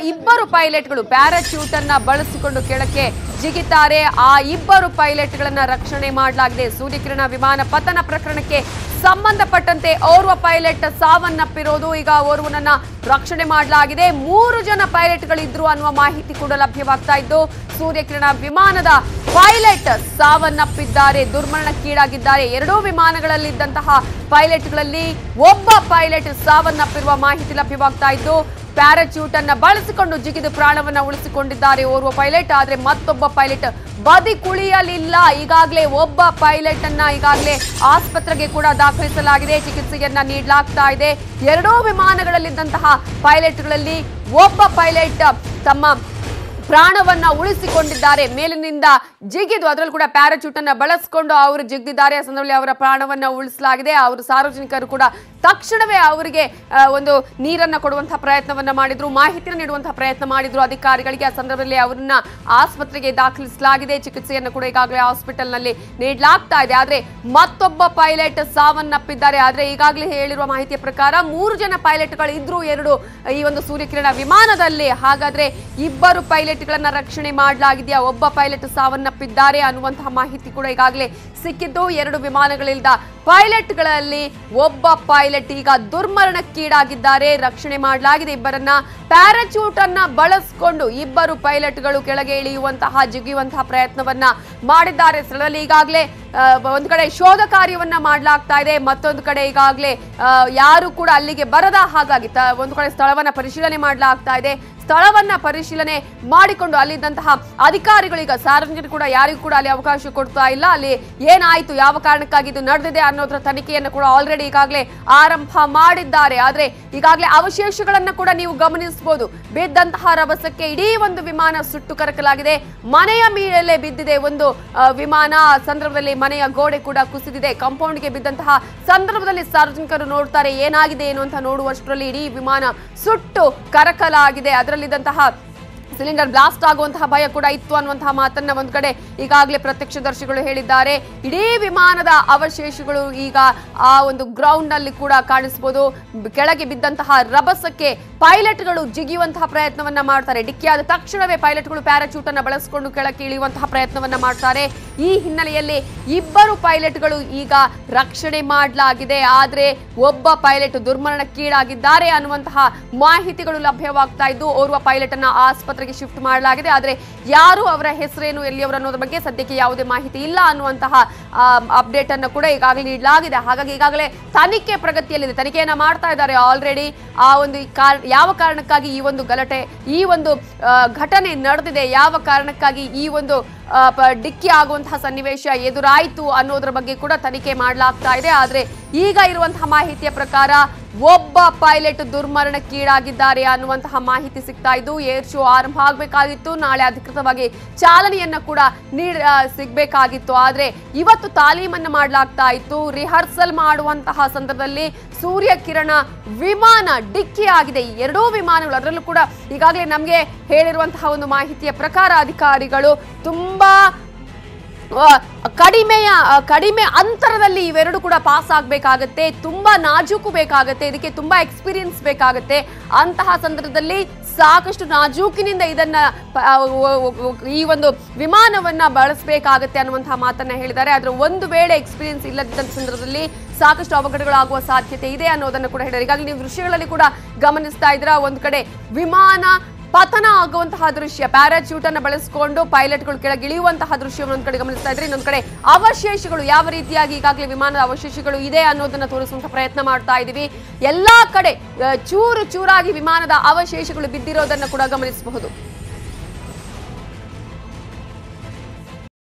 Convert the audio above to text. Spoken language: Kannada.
ಇಬ್ಬರು ಪೈಲಟ್ಗಳು ಪ್ಯಾರಾಚೂಟ್ ಅನ್ನ ಬಳಸಿಕೊಂಡು ಕೆಳಕ್ಕೆ ಜಿಗಿತಾರೆ. ಆ ಇಬ್ಬರು ಪೈಲಟ್ಗಳನ್ನ ರಕ್ಷಣೆ ಮಾಡಲಾಗಿದೆ. ಸೂರ್ಯಕಿರಣ ವಿಮಾನ ಪತನ ಪ್ರಕರಣಕ್ಕೆ ಸಂಬಂಧಪಟ್ಟಂತೆ ಓರ್ವ ಪೈಲಟ್ ಸಾವನ್ನಪ್ಪಿರೋದು, ಈಗ ಓರ್ವನನ್ನ ರಕ್ಷಣೆ ಮಾಡಲಾಗಿದೆ. 3 ಜನ ಪೈಲಟ್ಗಳಿದ್ರು ಅನ್ನುವ ಮಾಹಿತಿ ಕೂಡ ಲಭ್ಯವಾಗ್ತಾ ಇದ್ದು, ಸೂರ್ಯಕಿರಣ ವಿಮಾನದ ಪೈಲಟ್ ಸಾವನ್ನಪ್ಪಿದ್ದಾರೆ, ದುರ್ಮರಣಕ್ಕೀಡಾಗಿದ್ದಾರೆ. 2 ವಿಮಾನಗಳಲ್ಲಿದ್ದಂತಹ ಪೈಲಟ್ಗಳಲ್ಲಿ ಒಬ್ಬ ಪೈಲಟ್ ಸಾವನ್ನಪ್ಪಿರುವ ಮಾಹಿತಿ ಲಭ್ಯವಾಗ್ತಾ ಇದ್ದು, ಪ್ಯಾರಾಚೂಟ್ ಅನ್ನ ಬಳಸಿಕೊಂಡು ಜಿಗಿದು ಪ್ರಾಣವನ್ನ ಉಳಿಸಿಕೊಂಡಿದ್ದಾರೆ ಓರ್ವ ಪೈಲಟ್. ಆದ್ರೆ ಮತ್ತೊಬ್ಬ ಪೈಲಟ್ ಬದಿ ಕುಳಿಯಲಿಲ್ಲ. ಈಗಾಗಲೇ ಒಬ್ಬ ಪೈಲಟ್ ಅನ್ನ ಈಗಾಗಲೇ ಆಸ್ಪತ್ರೆಗೆ ಕೂಡ ದಾಖಲಿಸಲಾಗಿದೆ, ಚಿಕಿತ್ಸೆಯನ್ನ ನೀಡಲಾಗ್ತಾ ಇದೆ. 2 ವಿಮಾನಗಳಲ್ಲಿದ್ದಂತಹ ಪೈಲಟ್ಗಳಲ್ಲಿ ಒಬ್ಬ ಪೈಲಟ್ ತಮ್ಮ ಪ್ರಾಣವನ್ನ ಉಳಿಸಿಕೊಂಡಿದ್ದಾರೆ. ಮೇಲಿನಿಂದ ಜಿಗಿದು ಅದರಲ್ಲೂ ಕೂಡ ಪ್ಯಾರಾಚೂಟ್ ಅನ್ನ ಬಳಸಿಕೊಂಡು ಅವರು ಜಿಗಿದಿದ್ದಾರೆ. ಆ ಸಂದರ್ಭದಲ್ಲಿ ಅವರ ಪ್ರಾಣವನ್ನ ಉಳಿಸಲಾಗಿದೆ. ಅವರು ಸಾರ್ವಜನಿಕರು ಕೂಡ ತಕ್ಷಣವೇ ಅವರಿಗೆ ಒಂದು ನೀರನ್ನ ಕೊಡುವಂತಹ ಪ್ರಯತ್ನವನ್ನ ಮಾಡಿದ್ರು, ಮಾಹಿತಿನ ನೀಡುವಂತಹ ಪ್ರಯತ್ನ ಮಾಡಿದ್ರು ಅಧಿಕಾರಿಗಳಿಗೆ. ಆ ಸಂದರ್ಭದಲ್ಲಿ ಅವರನ್ನ ಆಸ್ಪತ್ರೆಗೆ ದಾಖಲಿಸಲಾಗಿದೆ. ಚಿಕಿತ್ಸೆಯನ್ನು ಕೂಡ ಈಗಾಗಲೇ ಹಾಸ್ಪಿಟಲ್ ನಲ್ಲಿ ನೀಡಲಾಗ್ತಾ ಇದೆ. ಆದ್ರೆ ಮತ್ತೊಬ್ಬ ಪೈಲಟ್ ಸಾವನ್ನಪ್ಪಿದ್ದಾರೆ. ಆದ್ರೆ ಈಗಾಗಲೇ ಹೇಳಿರುವ ಮಾಹಿತಿಯ ಪ್ರಕಾರ 3 ಜನ ಪೈಲಟ್ಗಳು ಇದ್ರು ಈ ಒಂದು ಸೂರ್ಯಕಿರಣ ವಿಮಾನದಲ್ಲಿ. ಹಾಗಾದ್ರೆ ಇಬ್ಬರು ಪೈಲಟ್ಗಳನ್ನ ರಕ್ಷಣೆ ಮಾಡಲಾಗಿದೆಯಾ, ಒಬ್ಬ ಪೈಲಟ್ ಸಾವನ್ನಪ್ಪಿದ್ದಾರೆ ಅನ್ನುವಂತಹ ಮಾಹಿತಿ ಕೂಡ ಈಗಾಗಲೇ ಸಿಕ್ಕಿದ್ದು. 2 ವಿಮಾನಗಳಿಂದ ಪೈಲಟ್ಗಳಲ್ಲಿ ಒಬ್ಬ ಪೈಲಟ್ ಈಗ ದುರ್ಮರಣಕ್ಕೀಡಾಗಿದ್ದಾರೆ, ರಕ್ಷಣೆ ಮಾಡಲಾಗಿದೆ. ಇಬ್ಬರನ್ನ ಪ್ಯಾರಾಚೂಟ್ ಅನ್ನ ಬಳಸಿಕೊಂಡು ಇಬ್ಬರು ಪೈಲಟ್ಗಳು ಕೆಳಗೆ ಜಿಗಿಯುವಂತಹ ಪ್ರಯತ್ನವನ್ನ ಮಾಡಿದ್ದಾರೆ. ಸ್ಥಳದಲ್ಲಿ ಈಗಾಗಲೇ ಒಂದು ಕಡೆ ಶೋಧ ಕಾರ್ಯವನ್ನ ಮಾಡಲಾಗ್ತಾ ಇದೆ, ಮತ್ತೊಂದು ಕಡೆ ಈಗಾಗಲೇ ಯಾರು ಕೂಡ ಅಲ್ಲಿಗೆ ಬರದ ಹಾಗಾಗಿ ಒಂದು ಕಡೆ ಸ್ಥಳವನ್ನ ಪರಿಶೀಲನೆ ಮಾಡಲಾಗ್ತಾ ಇದೆ. ಸ್ಥಳವನ್ನ ಪರಿಶೀಲನೆ ಮಾಡಿಕೊಂಡು ಅಲ್ಲಿದ್ದಂತಹ ಅಧಿಕಾರಿಗಳು ಈಗ ಸಾರ್ವಜನಿಕರು ಕೂಡ ಯಾರಿಗೂ ಕೂಡ ಅಲ್ಲಿ ಅವಕಾಶ ಕೊಡ್ತಾ ಇಲ್ಲ. ಅಲ್ಲಿ ಏನಾಯ್ತು, ಯಾವ ಕಾರಣಕ್ಕಾಗಿ ಇದು ನಡೆದಿದೆ ಅನ್ನೋದ್ರ ತನಿಖೆಯನ್ನು ಕೂಡ ಆಲ್ರೆಡಿ ಈಗಾಗಲೇ ಆರಂಭ ಮಾಡಿದ್ದಾರೆ. ಆದ್ರೆ ಈಗಾಗಲೇ ಅವಶೇಷಗಳನ್ನ ಕೂಡ ನೀವು ಗಮನಿಸಬಹುದು. ಬಿದ್ದಂತಹ ರಭಸಕ್ಕೆ ಇಡೀ ಒಂದು ವಿಮಾನ ಸುಟ್ಟು ಕರಕಲಾಗಿದೆ. ಮನೆಯ ಮೇಲೆ ಬಿದ್ದಿದೆ ಒಂದು ವಿಮಾನ. ಸಂದರ್ಭದಲ್ಲಿ ಮನೆಯ ಗೋಡೆ ಕೂಡ ಕುಸಿದಿದೆ. ಕಾಂಪೌಂಡ್ಗೆ ಬಿದ್ದಂತಹ ಸಂದರ್ಭದಲ್ಲಿ ಸಾರ್ವಜನಿಕರು ನೋಡ್ತಾರೆ ಏನಾಗಿದೆ ಏನು ಅಂತ ನೋಡುವಷ್ಟರಲ್ಲಿ ಇಡೀ ವಿಮಾನ ಸುಟ್ಟು ಕರಕಲಾಗಿದೆ. ಅದರಲ್ಲಿದ್ದಂತಹ ಸಿಲಿಂಡರ್ ಬ್ಲಾಸ್ಟ್ ಆಗುವಂತಹ ಭಯ ಕೂಡ ಇತ್ತು ಅನ್ನುವಂತಹ ಮಾತನ್ನ ಒಂದು ಕಡೆ ಈಗಾಗಲೇ ಪ್ರತ್ಯಕ್ಷದರ್ಶಿಗಳು ಹೇಳಿದ್ದಾರೆ. ಇಡೀ ವಿಮಾನದ ಅವಶೇಷಗಳು ಈಗ ಆ ಒಂದು ಗ್ರೌಂಡ್ ನಲ್ಲಿ ಕೂಡ ಕಾಣಿಸಬಹುದು. ಕೆಳಗೆ ಬಿದ್ದಂತಹ ರಭಸಕ್ಕೆ ಪೈಲಟ್ಗಳು ಜಿಗಿಯುವಂತಹ ಪ್ರಯತ್ನವನ್ನ ಮಾಡ್ತಾರೆ. ಡಿಕ್ಕಿಯಾದ ತಕ್ಷಣವೇ ಪೈಲಟ್ಗಳು ಪ್ಯಾರಾಚೂಟ್ ಅನ್ನ ಬಳಸಿಕೊಂಡು ಕೆಳಕ್ಕೆ ಇಳಿಯುವಂತಹ ಪ್ರಯತ್ನವನ್ನ ಮಾಡ್ತಾರೆ. ಈ ಹಿನ್ನೆಲೆಯಲ್ಲಿ ಇಬ್ಬರು ಪೈಲಟ್ಗಳು ಈಗ ರಕ್ಷಣೆ ಮಾಡಲಾಗಿದೆ. ಆದ್ರೆ ಒಬ್ಬ ಪೈಲಟ್ ದುರ್ಮರಣಕ್ಕೀಡಾಗಿದ್ದಾರೆ ಅನ್ನುವಂತಹ ಮಾಹಿತಿಗಳು ಲಭ್ಯವಾಗ್ತಾ ಇದ್ದು, ಓರ್ವ ಪೈಲಟ್ ಅನ್ನ ಆಸ್ಪತ್ರೆಗೆ ಶಿಫ್ಟ್ ಮಾಡಲಾಗಿದೆ. ಆದ್ರೆ ಯಾರು, ಅವರ ಹೆಸರೇನು, ಎಲ್ಲಿಯವರು ಅನ್ನೋದ್ರ ಬಗ್ಗೆ ಸದ್ಯಕ್ಕೆ ಯಾವುದೇ ಮಾಹಿತಿ ಇಲ್ಲ ಅನ್ನುವಂತಹ ಅಪ್ಡೇಟ್ ಅನ್ನು ಕೂಡ ಈಗಾಗಲೇ ನೀಡಲಾಗಿದೆ. ಹಾಗಾಗಿ ಈಗಾಗಲೇ ತನಿಖೆ ಪ್ರಗತಿಯಲ್ಲಿದೆ, ತನಿಖೆಯನ್ನ ಮಾಡ್ತಾ ಇದ್ದಾರೆ ಆಲ್ರೆಡಿ. ಆ ಒಂದು ಯಾವ ಕಾರಣಕ್ಕಾಗಿ ಈ ಒಂದು ಗಲಾಟೆ, ಈ ಒಂದು ಘಟನೆ ನಡೆದಿದೆ, ಯಾವ ಕಾರಣಕ್ಕಾಗಿ ಈ ಒಂದು ಡಿಕ್ಕಿ ಆಗುವಂತಹ ಸನ್ನಿವೇಶ ಎದುರಾಯಿತು ಅನ್ನೋದ್ರ ಬಗ್ಗೆ ಕೂಡ ತನಿಖೆ ಮಾಡಲಾಗ್ತಾ ಇದೆ. ಆದ್ರೆ ಈಗ ಇರುವಂತಹ ಮಾಹಿತಿಯ ಪ್ರಕಾರ ಒಬ್ಬ ಪೈಲಟ್ ದುರ್ಮರಣಕ್ಕೀಡಾಗಿದ್ದಾರೆ ಅನ್ನುವಂತಹ ಮಾಹಿತಿ ಸಿಗ್ತಾ ಇದ್ದು, ಏರ್ ಶೋ ಆರಂಭ ಆಗಬೇಕಾಗಿತ್ತು, ನಾಳೆ ಅಧಿಕೃತವಾಗಿ ಚಾಲನೆಯನ್ನ ಕೂಡ ಸಿಗಬೇಕಾಗಿತ್ತು. ಆದ್ರೆ ಇವತ್ತು ತಾಲೀಮನ್ನ ಮಾಡಲಾಗ್ತಾ ಇತ್ತು. ರಿಹರ್ಸಲ್ ಮಾಡುವಂತಹ ಸಂದರ್ಭದಲ್ಲಿ ಸೂರ್ಯಕಿರಣ ವಿಮಾನ ಡಿಕ್ಕಿ ಆಗಿದೆ. ಈ 2 ವಿಮಾನಗಳು, ಅದರಲ್ಲೂ ಕೂಡ ಈಗಾಗಲೇ ನಮಗೆ ಹೇಳಿರುವಂತಹ ಒಂದು ಮಾಹಿತಿಯ ಪ್ರಕಾರ ಅಧಿಕಾರಿಗಳು ತುಂಬಾ ಕಡಿಮೆ ಅಂತರದಲ್ಲಿ ಇವೆರಡು ಕೂಡ ಪಾಸ್ ಆಗಬೇಕಾಗತ್ತೆ, ತುಂಬಾ ನಾಜೂಕು ಬೇಕಾಗತ್ತೆ, ಇದಕ್ಕೆ ತುಂಬಾ ಎಕ್ಸ್ಪೀರಿಯನ್ಸ್ ಬೇಕಾಗತ್ತೆ. ಅಂತಹ ಸಂದರ್ಭದಲ್ಲಿ ಸಾಕಷ್ಟು ನಾಜೂಕಿನಿಂದ ಇದನ್ನ ಈ ಒಂದು ವಿಮಾನವನ್ನ ಬಳಸಬೇಕಾಗತ್ತೆ ಅನ್ನುವಂತಹ ಮಾತನ್ನ ಹೇಳಿದ್ದಾರೆ. ಆದ್ರೆ ಒಂದು ವೇಳೆ ಎಕ್ಸ್ಪೀರಿಯನ್ಸ್ ಇಲ್ಲದಿದ್ದಂತ ಸಂದರ್ಭದಲ್ಲಿ ಸಾಕಷ್ಟು ಅವಘಡಗಳಾಗುವ ಸಾಧ್ಯತೆ ಇದೆ ಅನ್ನೋದನ್ನ ಕೂಡ ಹೇಳಿದ್ದಾರೆ. ಈಗಾಗಲೇ ನೀವು ದೃಶ್ಯಗಳಲ್ಲಿ ಕೂಡ ಗಮನಿಸ್ತಾ ಇದ್ರ, ಒಂದ್ ಕಡೆ ವಿಮಾನ ಪತನ ಆಗುವಂತಹ ದೃಶ್ಯ, ಪ್ಯಾರಾಚೂಟ್ ಅನ್ನು ಬಳಸಿಕೊಂಡು ಪೈಲಟ್ಗಳು ಕೆಳಗಿಳಿಯುವಂತಹ ದೃಶ್ಯವನ್ನು ಒಂದ್ ಕಡೆ ಗಮನಿಸ್ತಾ ಇದ್ರೆ, ಇನ್ನೊಂದ್ ಕಡೆ ಅವಶೇಷಗಳು ಯಾವ ರೀತಿಯಾಗಿ ಈಗಾಗಲೇ ವಿಮಾನದ ಅವಶೇಷಗಳು ಇದೆ ಅನ್ನೋದನ್ನ ತೋರಿಸುವಂತಹ ಪ್ರಯತ್ನ ಮಾಡ್ತಾ ಇದೀವಿ. ಎಲ್ಲಾ ಕಡೆ ಚೂರು ಚೂರಾಗಿ ವಿಮಾನದ ಅವಶೇಷಗಳು ಬಿದ್ದಿರೋದನ್ನ ಕೂಡ ಗಮನಿಸಬಹುದು.